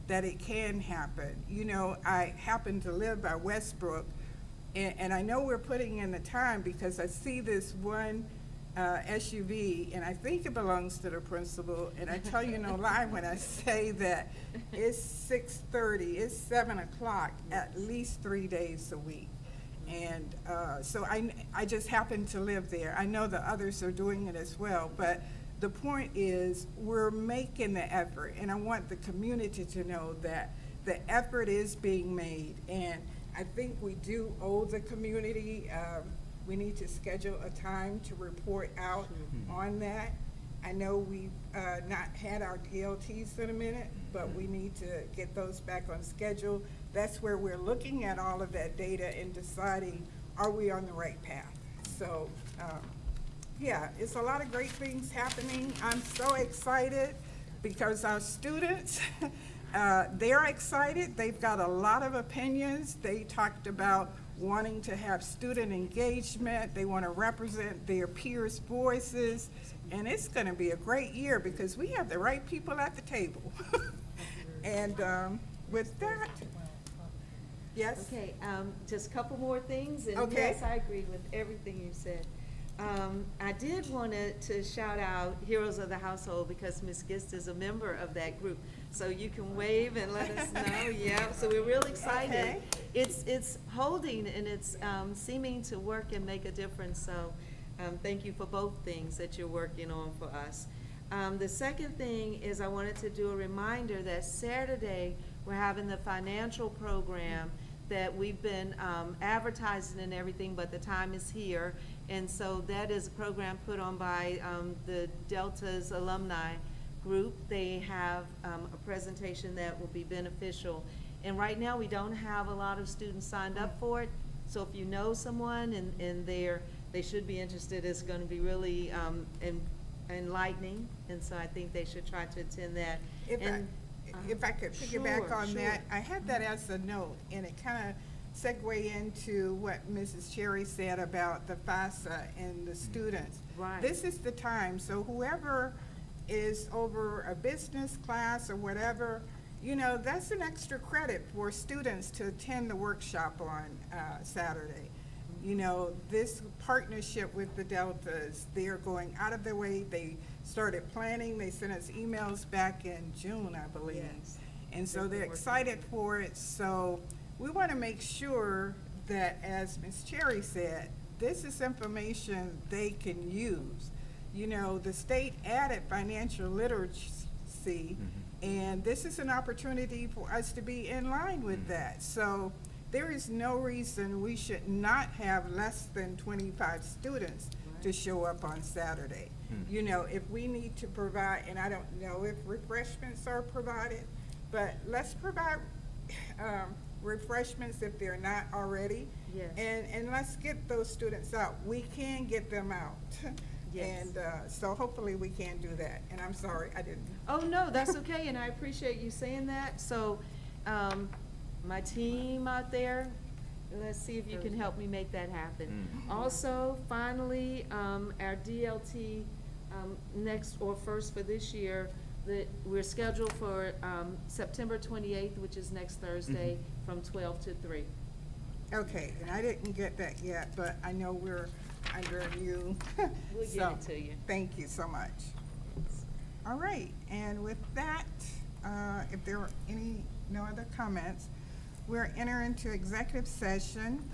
that it can happen. You know, I happen to live by Westbrook, and I know we're putting in the time because I see this one SUV, and I think it belongs to the principal, and I tell you no lie when I say that it's 6:30, it's 7 o'clock at least 3 days a week. And so I just happen to live there. I know the others are doing it as well, but the point is we're making the effort, and I want the community to know that the effort is being made. And I think we do owe the community, we need to schedule a time to report out on that. I know we've not had our DLTs in a minute, but we need to get those back on schedule. That's where we're looking at all of that data and deciding, are we on the right path? So, yeah, it's a lot of great things happening. I'm so excited because our students, they're excited. They've got a lot of opinions. They talked about wanting to have student engagement. They want to represent their peers' voices. And it's going to be a great year because we have the right people at the table. And with that, yes? Okay, just a couple more things, and Okay. yes, I agree with everything you said. I did want to shout out Heroes of the Household because Ms. Gist is a member of that group. So you can wave and let us know, yeah, so we're real excited. Okay. It's holding and it's seeming to work and make a difference, so thank you for both things that you're working on for us. The second thing is I wanted to do a reminder that Saturday, we're having the financial program that we've been advertising and everything, but the time is here. And so that is a program put on by the Delta's alumni group. They have a presentation that will be beneficial. And right now, we don't have a lot of students signed up for it. So if you know someone and they should be interested, it's going to be really enlightening. And so I think they should try to attend that. If I could piggyback on that, I had that as a note, and it kind of segue into what Mrs. Cherry said about the FAFSA and the students. Right. This is the time, so whoever is over a business class or whatever, you know, that's an extra credit for students to attend the workshop on Saturday. You know, this partnership with the Deltas, they are going out of their way. They started planning, they sent us emails back in June, I believe. Yes. And so they're excited for it, so we want to make sure that, as Ms. Cherry said, this is information they can use. You know, the state added financial literacy, and this is an opportunity for us to be in line with that. So there is no reason we should not have less than 25 students to show up on Saturday. You know, if we need to provide, and I don't know if refreshments are provided, but let's provide refreshments if they're not already. Yes. And let's get those students out. We can get them out. Yes. And so hopefully we can do that. And I'm sorry, I didn't. Oh, no, that's okay, and I appreciate you saying that. So, my team out there, let's see if you can help me make that happen. Also, finally, our DLT, next or first for this year, we're scheduled for September 28th, which is next Thursday, from 12 to 3. Okay, and I didn't get that yet, but I know we're under you. We'll So, get it to you. Thank you so much. All right, and with that, if there are no other comments, we're entering into executive session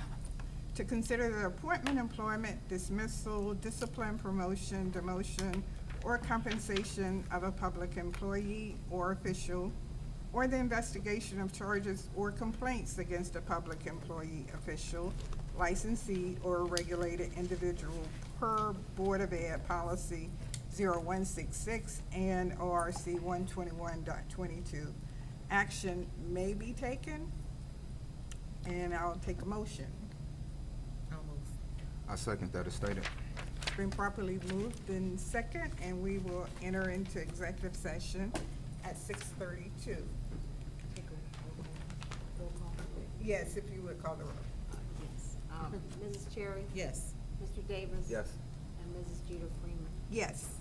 to consider the appointment, employment, dismissal, discipline, promotion, demotion, or compensation of a public employee or official, or the investigation of charges or complaints against a public employee, official, licensee, or regulated individual per Board of Ed Policy 0166 and ORC 121.22. Action may be taken, and I'll take a motion. I'll move. I second that as stated. Been properly moved in second, and we will enter into executive session at 6:32. Yes, if you would call the roll. Yes. Mrs. Cherry? Yes. Mr. Davis? Yes. And Mrs. Jeter Freeman? Yes.